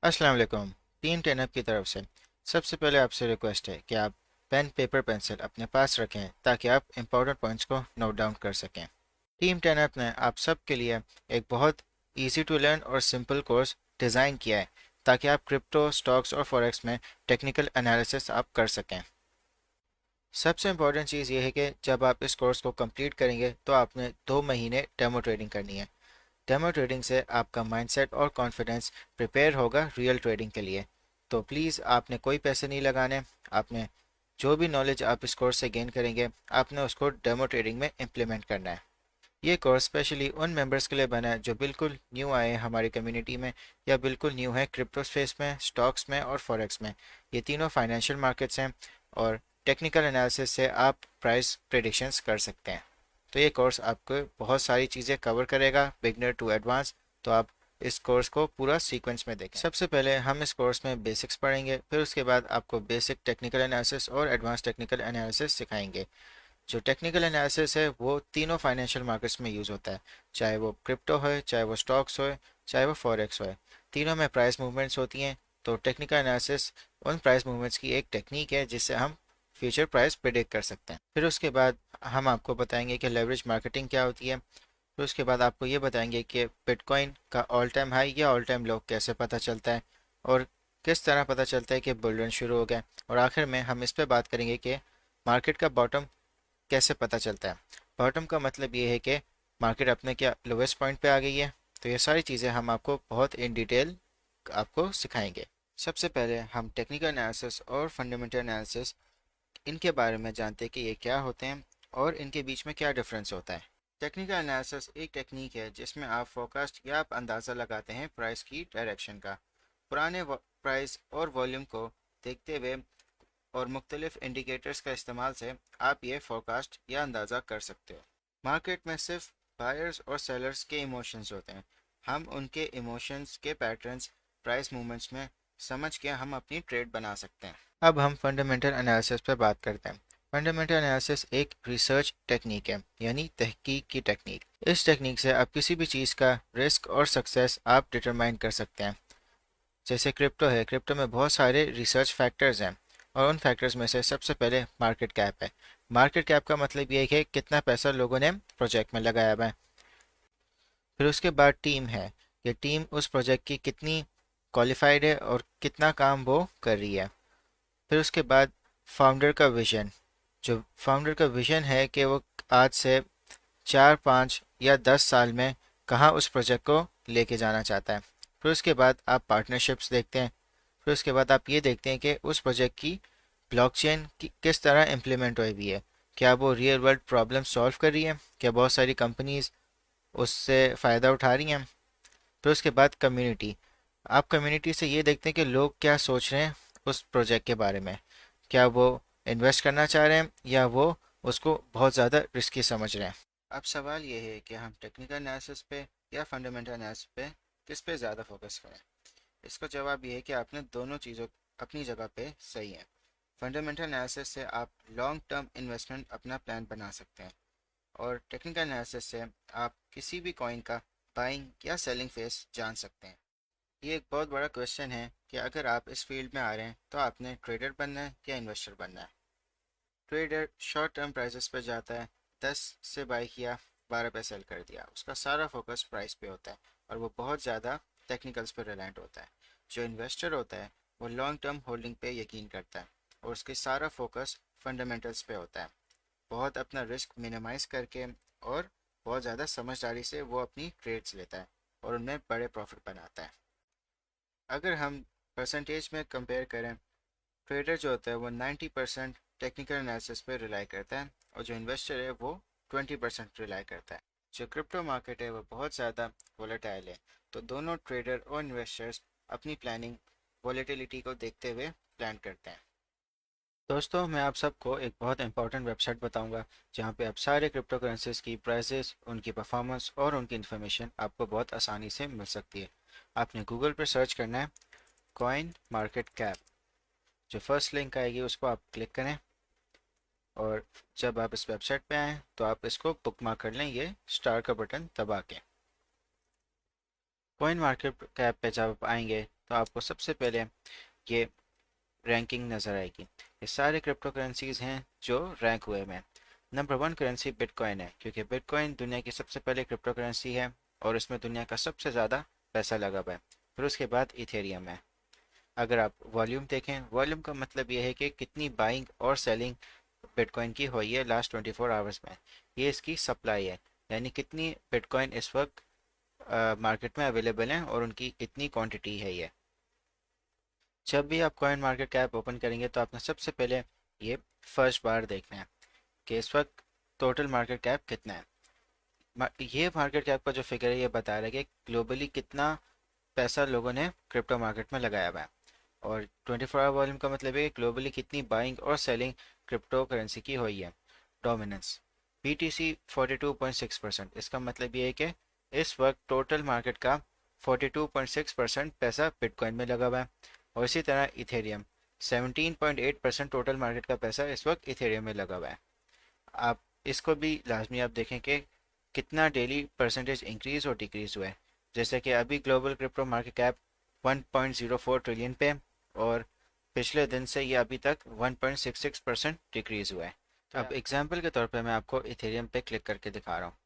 अस्सलाम वालेकुम। टीम टेनअप की तरफ से सबसे पहले आपसे रिक्वेस्ट है कि आप पेन पेपर पेंसिल अपने पास रखें ताकि आप इंपॉर्टेंट पॉइंट्स को नोट डाउन कर सकें। टीम टेनअप ने आप सबके लिए एक बहुत इजी टू लर्न और सिंपल कोर्स डिज़ाइन किया है ताकि आप क्रिप्टो स्टॉक्स और फॉरेक्स में टेक्निकल एनालिसिस आप कर सकें। सबसे इम्पॉर्टेंट चीज़ ये है कि जब आप इस कोर्स को कंप्लीट करेंगे तो आपने 2 महीने डेमो ट्रेडिंग करनी है। डेमो ट्रेडिंग से आपका माइंडसेट और कॉन्फिडेंस प्रिपेयर होगा रियल ट्रेडिंग के लिए। तो प्लीज़ आपने कोई पैसे नहीं लगाने। आपने जो भी नॉलेज आप इस कोर्स से गेन करेंगे आपने उसको डेमो ट्रेडिंग में इम्प्लीमेंट करना है। ये कोर्स स्पेशली उन मेंबर्स के लिए बना है जो बिल्कुल न्यू आए हैं हमारी कम्युनिटी में या बिल्कुल न्यू है क्रिप्टो स्पेस में, स्टॉक्स में और फॉरेक्स में। ये तीनों फाइनेंशियल मार्केट्स हैं और टेक्निकल एनालिसिस से आप प्राइस प्रेडिक्शंस कर सकते हैं। तो ये कोर्स आपको बहुत सारी चीज़ें कवर करेगा बिगनर टू एडवांस। तो आप इस कोर्स को पूरा सीक्वेंस में देखें। सबसे पहले हम इस कोर्स में बेसिक्स पढ़ेंगे, फिर उसके बाद आपको बेसिक टेक्निकल एनालिसिस और एडवांस टेक्निकल एनालिसिस सिखाएंगे। जो टेक्निकल एनालिसिस है वो तीनों फाइनेंशियल मार्केट्स में यूज़ होता है, चाहे वो क्रिप्टो हो, चाहे वो स्टॉक्स हो, चाहे वो फॉरेक्स हो। तीनों में प्राइस मूवमेंट्स होती हैं। तो टेक्निकल एनालिसिस उन प्राइस मूवमेंट्स की एक टेक्निक है जिससे हम फ्यूचर प्राइस प्रिडिक्ट कर सकते हैं। फिर उसके बाद हम आपको बताएंगे कि लेवरेज मार्केटिंग क्या होती है। फिर उसके बाद आपको ये बताएंगे कि बिटकॉइन का ऑल टाइम हाई या ऑल टाइम लो कैसे पता चलता है और किस तरह पता चलता है कि बुल रन शुरू हो गया। और आखिर में हम इस पर बात करेंगे कि मार्केट का बॉटम कैसे पता चलता है। बॉटम का मतलब ये है कि मार्केट अपने क्या लोवेस्ट पॉइंट पे आ गई है। तो ये सारी चीज़ें हम आपको बहुत इन डिटेल आपको सिखाएंगे। सबसे पहले हम टेक्निकल एनालिसिस और फंडामेंटल एनालिसिस इनके बारे में जानते हैं कि ये क्या होते हैं और इनके बीच में क्या डिफरेंस होता है। टेक्निकल एनालिसिस एक टेक्निक है जिसमें आप फोरकास्ट या आप अंदाज़ा लगाते हैं प्राइस की डायरेक्शन का। पुराने प्राइस और वॉल्यूम को देखते हुए और मुख्तलिफ इंडिकेटर्स का इस्तेमाल से आप ये फोरकास्ट या अंदाज़ा कर सकते हो। मार्केट में सिर्फ बायर्स और सेलर्स के इमोशंस होते हैं। हम उनके इमोशंस के पैटर्न्स प्राइस मूवमेंट्स में समझ के हम अपनी ट्रेड बना सकते हैं। अब हम फंडामेंटल एनालिसिस पर बात करते हैं। फंडामेंटल एनालिसिस एक रिसर्च टेक्निक है, यानी तहकीक की टेक्निक। इस टेक्निक से आप किसी भी चीज़ का रिस्क और सक्सेस आप डिटरमाइन कर सकते हैं। जैसे क्रिप्टो है, क्रिप्टो में बहुत सारे रिसर्च फैक्टर्स हैं और उन फैक्टर्स में से सबसे पहले मार्केट कैप है। मार्केट कैप का मतलब ये है कि कितना पैसा लोगों ने प्रोजेक्ट में लगाया हुआ है। फिर उसके बाद टीम है कि टीम उस प्रोजेक्ट की कितनी क्वालिफाइड है और कितना काम वो कर रही है। फिर उसके बाद फाउंडर का विजन, जो फाउंडर का विजन है कि वो आज से 4, 5 या 10 साल में कहाँ उस प्रोजेक्ट को लेके जाना चाहता है। फिर उसके बाद आप पार्टनरशिप्स देखते हैं। फिर उसके बाद आप ये देखते हैं कि उस प्रोजेक्ट की ब्लॉकचेन की किस तरह इम्प्लीमेंट हुई हुई है। क्या वो रियल वर्ल्ड प्रॉब्लम सॉल्व कर रही है, क्या बहुत सारी कंपनीज उससे फ़ायदा उठा रही हैं। फिर उसके बाद कम्युनिटी, आप कम्युनिटी से ये देखते हैं कि लोग क्या सोच रहे हैं उस प्रोजेक्ट के बारे में। क्या वो इन्वेस्ट करना चाह रहे हैं या वो उसको बहुत ज़्यादा रिस्की समझ रहे हैं। अब सवाल ये है कि हम टेक्निकल एनालिसिस पे या फंडामेंटल एनालिसिस पे किस पे ज़्यादा फोकस करें। इसका जवाब ये है कि आपने दोनों चीज़ों अपनी जगह पे सही है। फंडामेंटल एनालिसिस से आप लॉन्ग टर्म इन्वेस्टमेंट अपना प्लान बना सकते हैं और टेक्निकल एनालिसिस से आप किसी भी कॉइन का बाइंग या सेलिंग फेस जान सकते हैं। ये एक बहुत बड़ा क्वेश्चन है कि अगर आप इस फील्ड में आ रहे हैं तो आपने ट्रेडर बनना है या इन्वेस्टर बनना है। ट्रेडर शॉर्ट टर्म प्राइसेस पे जाता है, 10 से बाई किया, 12 पे सेल कर दिया, उसका सारा फोकस प्राइस पे होता है और वो बहुत ज़्यादा टेक्निकल्स पे रिलायंट होता है। जो इन्वेस्टर होता है वो लॉन्ग टर्म होल्डिंग पे यकीन करता है और उसके सारा फोकस फंडामेंटल्स पे होता है। बहुत अपना रिस्क मिनिमाइज करके और बहुत ज़्यादा समझदारी से वो अपनी ट्रेड्स लेता है और उनमें बड़े प्रॉफिट बनाता है। अगर हम परसेंटेज में कंपेयर करें, ट्रेडर जो होता है वो 90% टेक्निकल एनालिसिस पे रिलाई करता है और जो इन्वेस्टर है वो 20% रिलाई करता है। जो क्रिप्टो मार्केट है वो बहुत ज़्यादा वोलेटाइल है, तो दोनों ट्रेडर और इन्वेस्टर्स अपनी प्लानिंग वोलेटिलिटी को देखते हुए प्लान करते हैं। दोस्तों, मैं आप सबको एक बहुत इंपॉर्टेंट वेबसाइट बताऊंगा जहां पे आप सारे क्रिप्टो करेंसीज की प्राइसेस, उनकी परफॉर्मेंस और उनकी इन्फॉर्मेशन आपको बहुत आसानी से मिल सकती है। आपने गूगल पर सर्च करना है कॉइन मार्केट कैप। जो फर्स्ट लिंक आएगी उसको आप क्लिक करें और जब आप इस वेबसाइट पे आएँ तो आप इसको बुकमार्क कर लें, ये स्टार का बटन दबा के। कॉइन मार्केट कैप पे जब आप आएंगे तो आपको सबसे पहले ये रैंकिंग नज़र आएगी। ये सारे क्रिप्टो करेंसीज हैं जो रैंक हुए हैं। नंबर 1 करेंसी बिटकॉइन है, क्योंकि बिटकॉइन दुनिया की सबसे पहले क्रिप्टो करेंसी है और इसमें दुनिया का सबसे ज़्यादा पैसा लगा हुआ है। फिर उसके बाद इथेरियम है। अगर आप वॉल्यूम देखें, वॉल्यूम का मतलब ये है कि कितनी बाइंग और सेलिंग बिटकॉइन की हुई है लास्ट 24 आवर्स में। ये इसकी सप्लाई है, यानी कितनी बिटकॉइन इस वक्त मार्केट में अवेलेबल हैं और उनकी कितनी क्वांटिटी है ये। जब भी आप कॉइन मार्केट कैप ओपन करेंगे तो आपने सबसे पहले ये फर्स्ट बार देखना है कि इस वक्त टोटल मार्केट कैप कितना है। ये मार्केट कैप का जो फिगर है ये बता रहा है कि ग्लोबली कितना पैसा लोगों ने क्रिप्टो मार्केट में लगाया हुआ है। और 24 आवर वॉल्यूम का मतलब है कि ग्लोबली कितनी बाइंग और सेलिंग क्रिप्टो करेंसी की हुई है। डोमिनेंस BTC 42.6%, इसका मतलब ये है कि इस वक्त टोटल मार्केट का 42.6% पैसा बिटकॉइन में लगा हुआ है। और इसी तरह इथेरियम 17.8% टोटल मार्केट का पैसा इस वक्त इथेरियम में लगा हुआ है। आप इसको भी लाजमी आप देखें कि कितना डेली परसेंटेज इंक्रीज और डिक्रीज हुआ है। जैसे कि अभी global crypto market cap 1.04 trillion पे, और पिछले दिन से ये अभी तक 1.66% डिक्रीज हुआ है। तो अब एग्जांपल के तौर पे मैं आपको इथेरियम पे क्लिक करके दिखा रहा हूँ।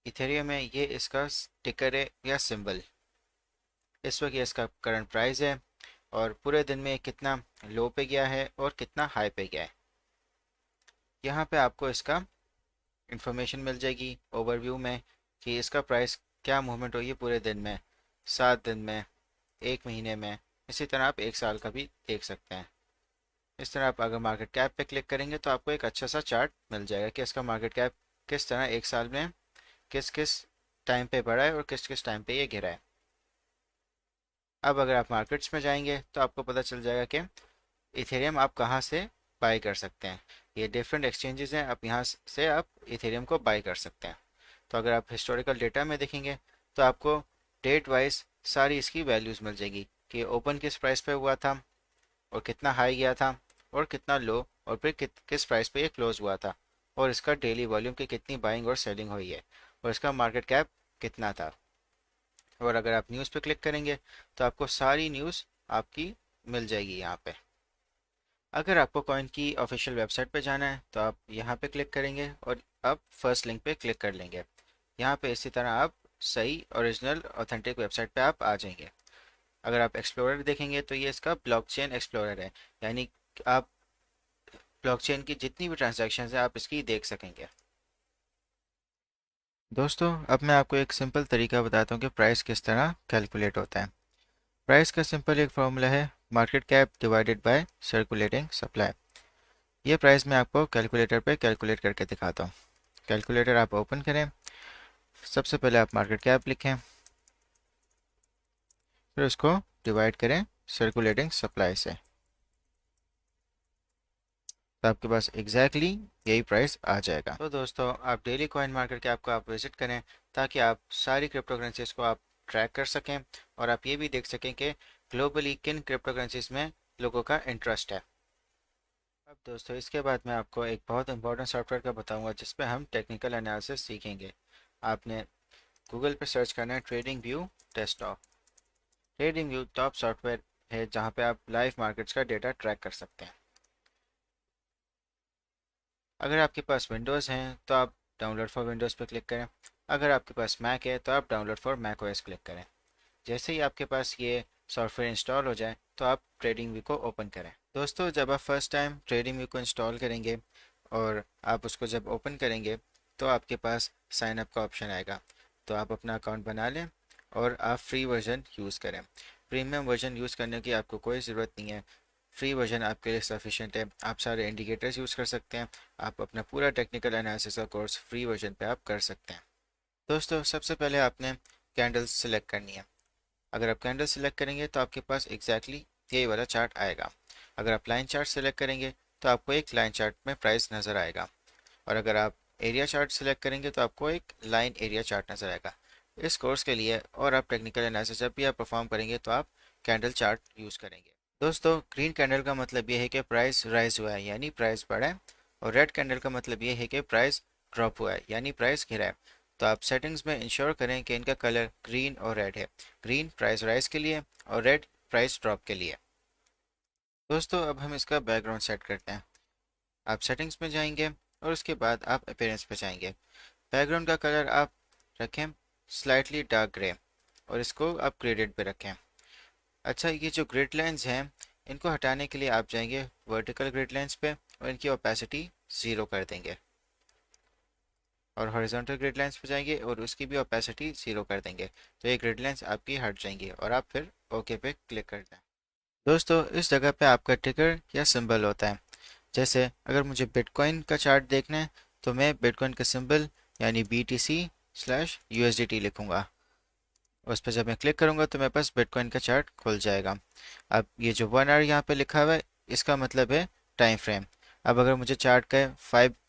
इथेरियम में ये इसका टिकर है या सिंबल। इस वक्त ये इसका करंट प्राइस है और पूरे दिन में कितना लो पे गया है और कितना हाई पे गया है। यहाँ पे आपको इसका इंफॉर्मेशन मिल जाएगी ओवरव्यू में कि इसका प्राइस क्या मूवमेंट हुई है पूरे दिन में, 7 दिन में, 1 महीने में। इसी तरह आप 1 साल का भी देख सकते हैं। इस तरह आप अगर मार्केट कैप पे क्लिक करेंगे तो आपको एक अच्छा सा चार्ट मिल जाएगा कि इसका मार्केट कैप किस तरह 1 साल में किस किस टाइम पे बढ़ा है और किस किस टाइम पे ये गिरा है। अब अगर आप मार्केट्स में जाएंगे तो आपको पता चल जाएगा कि इथेरियम आप कहाँ से बाई कर सकते हैं। ये डिफरेंट एक्सचेंजेस हैं, आप यहाँ से आप इथेरियम को बाई कर सकते हैं। तो अगर आप हिस्टोरिकल डेटा में देखेंगे तो आपको डेट वाइज सारी इसकी वैल्यूज़ मिल जाएगी कि ओपन किस प्राइस पे हुआ था और कितना हाई गया था और कितना लो, और फिर किस प्राइस पे ये क्लोज हुआ था, और इसका डेली वॉल्यूम की कितनी बाइंग और सेलिंग हुई है, और इसका मार्केट कैप कितना था। और अगर आप न्यूज़ पे क्लिक करेंगे तो आपको सारी न्यूज़ आपकी मिल जाएगी यहाँ पे। अगर आपको कॉइन की ऑफिशियल वेबसाइट पे जाना है तो आप यहाँ पे क्लिक करेंगे और आप फर्स्ट लिंक पे क्लिक कर लेंगे। यहाँ पे इसी तरह आप सही ओरिजिनल ऑथेंटिक वेबसाइट पे आप आ जाएंगे। अगर आप एक्सप्लोरर देखेंगे तो ये इसका ब्लॉकचेन एक्सप्लोरर है, यानी आप ब्लॉकचेन की जितनी भी ट्रांजैक्शंस है आप इसकी देख सकेंगे। दोस्तों अब मैं आपको एक सिंपल तरीका बताता हूँ कि प्राइस किस तरह कैलकुलेट होता है। प्राइस का सिंपल एक फॉर्मूला है, market cap divided by circulating supply. ये प्राइस मैं आपको कैलकुलेटर पे कैलकुलेट करके दिखाता हूँ। कैलकुलेटर आप ओपन करें, सबसे पहले आप मार्केट कैप लिखें, फिर उसको डिवाइड करें सर्कुलेटिंग सप्लाई से, तो आपके पास एग्जैक्टली यही प्राइस आ जाएगा। तो दोस्तों आप डेली कॉइन मार्केट कैप को आप विजिट करें ताकि आप सारी क्रिप्टो करेंसीज को आप ट्रैक कर सकें और आप ये भी देख सकें कि ग्लोबली किन क्रिप्टो करेंसीज में लोगों का इंटरेस्ट है। अब दोस्तों इसके बाद मैं आपको एक बहुत इंपॉर्टेंट सॉफ्टवेयर का बताऊंगा जिसपे हम टेक्निकल एनालिसिस सीखेंगे। आपने गूगल पे सर्च करना है trading view desktop. Trading view top software है जहां पे आप लाइव मार्केट्स का डेटा ट्रैक कर सकते हैं। अगर आपके पास विंडोज़ हैं तो आप डाउनलोड फॉर विंडोज़ पे क्लिक करें। अगर आपके पास मैक है तो आप download for Mac OS click करें। जैसे ही आपके पास ये सॉफ्टवेयर इंस्टॉल हो जाए तो आप ट्रेडिंग व्यू को ओपन करें। दोस्तों जब आप फर्स्ट टाइम ट्रेडिंग व्यू को इंस्टॉल करेंगे और आप उसको जब ओपन करेंगे तो आपके पास साइन अप का ऑप्शन आएगा। तो आप अपना अकाउंट बना लें और आप फ्री वर्जन यूज़ करें। प्रीमियम वर्जन यूज़ करने की आपको कोई ज़रूरत नहीं है, फ्री वर्जन आपके लिए सफिशेंट है। आप सारे इंडिकेटर्स यूज़ कर सकते हैं, आप अपना पूरा टेक्निकल एनालिसिस का कोर्स फ्री वर्जन पे आप कर सकते हैं। दोस्तों सबसे पहले आपने कैंडल्स सिलेक्ट करनी है। अगर आप कैंडल सिलेक्ट करेंगे तो आपके पास एग्जैक्टली यही वाला चार्ट आएगा। अगर आप लाइन चार्ट सिलेक्ट करेंगे तो आपको एक लाइन चार्ट में प्राइस नज़र आएगा, और अगर आप एरिया चार्ट सिलेक्ट करेंगे तो आपको एक लाइन एरिया चार्ट नज़र आएगा। इस कोर्स के लिए और आप टेक्निकल एनालिसिस जब भी आप परफॉर्म करेंगे तो आप कैंडल चार्ट यूज़ करेंगे। दोस्तों ग्रीन कैंडल का मतलब ये है कि प्राइस राइज हुआ है यानी प्राइस बढ़ा है, और रेड कैंडल का मतलब ये है कि प्राइस ड्रॉप हुआ है यानी प्राइस गिरा है। तो आप सेटिंग्स में इंश्योर करें कि इनका कलर ग्रीन और रेड है। ग्रीन प्राइस राइज के लिए और रेड प्राइस ड्रॉप के लिए। दोस्तों अब हम इसका बैकग्राउंड सेट करते हैं। आप सेटिंग्स में जाएंगे और उसके बाद आप अपीयरेंस पे जाएंगे। बैकग्राउंड का कलर आप रखें स्लाइटली डार्क ग्रे और इसको आप ग्रेडेड पे रखें। अच्छा, ये जो ग्रिड लाइंस हैं इनको हटाने के लिए आप जाएंगे वर्टिकल ग्रिड लाइंस पे और इनकी ओपेसिटी 0 कर देंगे, और हॉरिजॉन्टल ग्रिड लाइंस पे जाएंगे और उसकी भी ओपेसिटी 0 कर देंगे। तो ये ग्रिड लाइंस आपकी हट जाएंगी और आप फिर ओके पे क्लिक कर दें। दोस्तों इस जगह पे आपका टिकर या सिंबल होता है। जैसे अगर मुझे बिटकॉइन का चार्ट देखना है तो मैं बिटकॉइन का सिंबल यानी BTC/USDT लिखूंगा। उस पर जब मैं क्लिक करूंगा तो मेरे पास बिटकॉइन का चार्ट खुल जाएगा। अब ये जो 1 आवर यहाँ पे लिखा हुआ है इसका मतलब है टाइम फ्रेम। अब अगर मुझे चार्ट का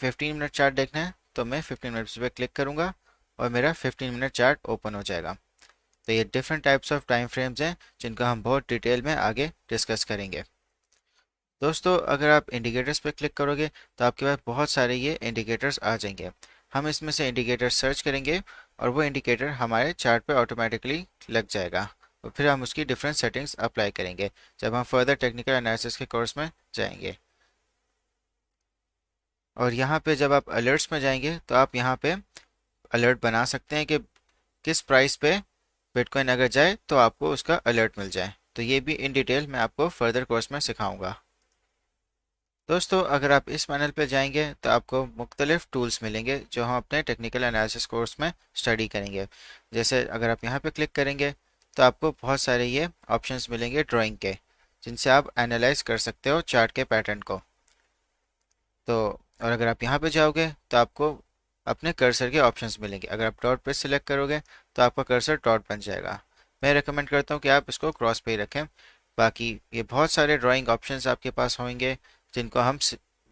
15 मिनट चार्ट देखना है तो मैं 15 मिनट्स पे क्लिक करूंगा और मेरा 15 मिनट चार्ट ओपन हो जाएगा। तो ये different types of time frames हैं जिनका हम बहुत डिटेल में आगे डिस्कस करेंगे। दोस्तों अगर आप इंडिकेटर्स पर क्लिक करोगे तो आपके पास बहुत सारे ये इंडिकेटर्स आ जाएंगे। हम इसमें से इंडिकेटर सर्च करेंगे और वो इंडिकेटर हमारे चार्ट पे ऑटोमेटिकली लग जाएगा और फिर हम उसकी डिफरेंट सेटिंग्स अप्लाई करेंगे जब हम फर्दर टेक्निकल एनालिसिस के कोर्स में जाएंगे। और यहाँ पे जब आप अलर्ट्स में जाएंगे तो आप यहाँ पे अलर्ट बना सकते हैं कि किस प्राइस पे बिटकॉइन अगर जाए तो आपको उसका अलर्ट मिल जाए। तो ये भी इन डिटेल मैं आपको फर्दर कोर्स में सिखाऊंगा। दोस्तों अगर आप इस पैनल पे जाएंगे तो आपको मुख्तलिफ टूल्स मिलेंगे जो हम अपने टेक्निकल एनालिसिस कोर्स में स्टडी करेंगे। जैसे अगर आप यहाँ पे क्लिक करेंगे तो आपको बहुत सारे ये ऑप्शंस मिलेंगे ड्राइंग के, जिनसे आप एनालाइज कर सकते हो चार्ट के पैटर्न को। तो और अगर आप यहाँ पे जाओगे तो आपको अपने कर्सर के ऑप्शंस मिलेंगे। अगर आप डॉट पे सिलेक्ट करोगे तो आपका कर्सर डॉट बन जाएगा। मैं रेकमेंड करता हूँ कि आप इसको क्रॉस पे ही रखें। बाकी ये बहुत सारे ड्राइंग ऑप्शंस आपके पास होंगे जिनको हम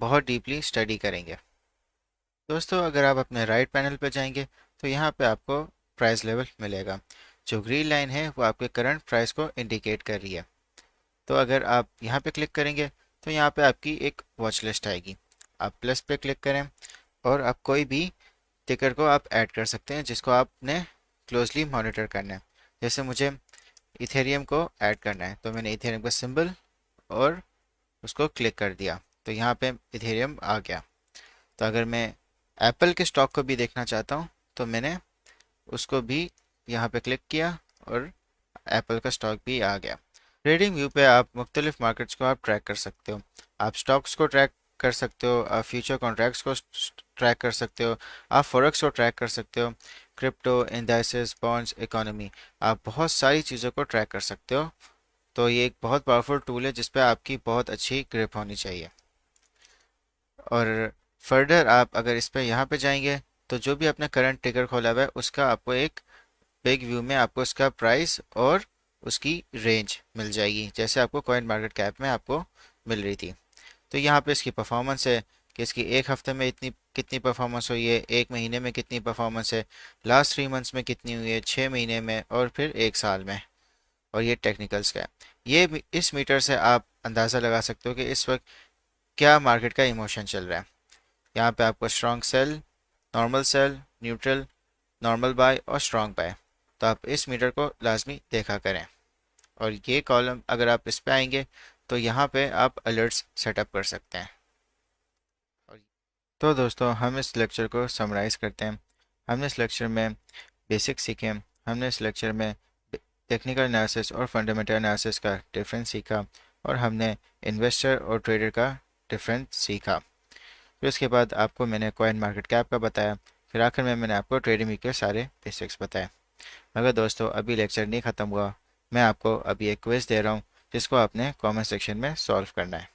बहुत डीपली स्टडी करेंगे। दोस्तों अगर आप अपने राइट पैनल पर जाएंगे तो यहाँ पे आपको प्राइस लेवल मिलेगा। जो ग्रीन लाइन है वो आपके करंट प्राइस को इंडिकेट कर रही है। तो अगर आप यहाँ पे क्लिक करेंगे तो यहाँ पे आपकी एक वॉच लिस्ट आएगी। आप प्लस पे क्लिक करें और आप कोई भी टिकर को आप ऐड कर सकते हैं जिसको आपने क्लोजली मॉनिटर करना है। जैसे मुझे इथेरियम को ऐड करना है तो मैंने इथेरियम का सिंबल और उसको क्लिक कर दिया तो यहाँ पे इथेरियम आ गया। तो अगर मैं एप्पल के स्टॉक को भी देखना चाहता हूँ तो मैंने उसको भी यहाँ पे क्लिक किया और एप्पल का स्टॉक भी आ गया। ट्रेडिंग व्यू पे आप मुख्तलिफ मार्केट्स को आप ट्रैक कर सकते हो। आप स्टॉक्स को ट्रैक कर सकते हो, आप फ्यूचर कॉन्ट्रैक्ट्स को ट्रैक कर सकते हो, आप फॉरेक्स को ट्रैक कर सकते हो, क्रिप्टो, इंडाइसेस, बॉन्ड्स, इकोनॉमी, आप बहुत सारी चीज़ों को ट्रैक कर सकते हो। तो ये एक बहुत पावरफुल टूल है जिस पे आपकी बहुत अच्छी ग्रिप होनी चाहिए। और फर्दर आप अगर इस पे यहाँ पे जाएंगे तो जो भी आपने करंट टिकर खोला हुआ है उसका आपको एक बिग व्यू में आपको उसका प्राइस और उसकी रेंज मिल जाएगी, जैसे आपको कॉइन मार्केट कैप में आपको मिल रही थी। तो यहाँ पे इसकी परफॉर्मेंस है कि इसकी एक हफ्ते में इतनी कितनी परफॉर्मेंस हुई है, एक महीने में कितनी परफॉर्मेंस है, लास्ट 3 मंथ्स में कितनी हुई है, 6 महीने में और फिर 1 साल में। और ये टेक्निकल्स का है। इस मीटर से आप अंदाज़ा लगा सकते हो कि इस वक्त क्या मार्केट का इमोशन चल रहा है। यहाँ पे आपको strong sell, neutral, normal buy और स्ट्रॉन्ग बाय। तो आप इस मीटर को लाजमी देखा करें। और ये कॉलम अगर आप इस पे आएंगे तो यहाँ पे आप अलर्ट्स सेटअप कर सकते हैं। तो दोस्तों हम इस लेक्चर को समराइज़ करते हैं। हमने इस लेक्चर में बेसिक सीखे, हमने इस लेक्चर में टेक्निकल एनालिसिस और फंडामेंटल एनालिसिस का डिफरेंस सीखा और हमने इन्वेस्टर और ट्रेडर का डिफरेंस सीखा। फिर उसके बाद आपको मैंने कॉइन मार्केट कैप का बताया। फिर आखिर में मैंने आपको ट्रेडिंग के सारे बेसिक्स बताए। मगर दोस्तों अभी लेक्चर नहीं ख़त्म हुआ, मैं आपको अभी एक क्विज़ दे रहा हूँ जिसको आपने कमेंट सेक्शन में सॉल्व करना है।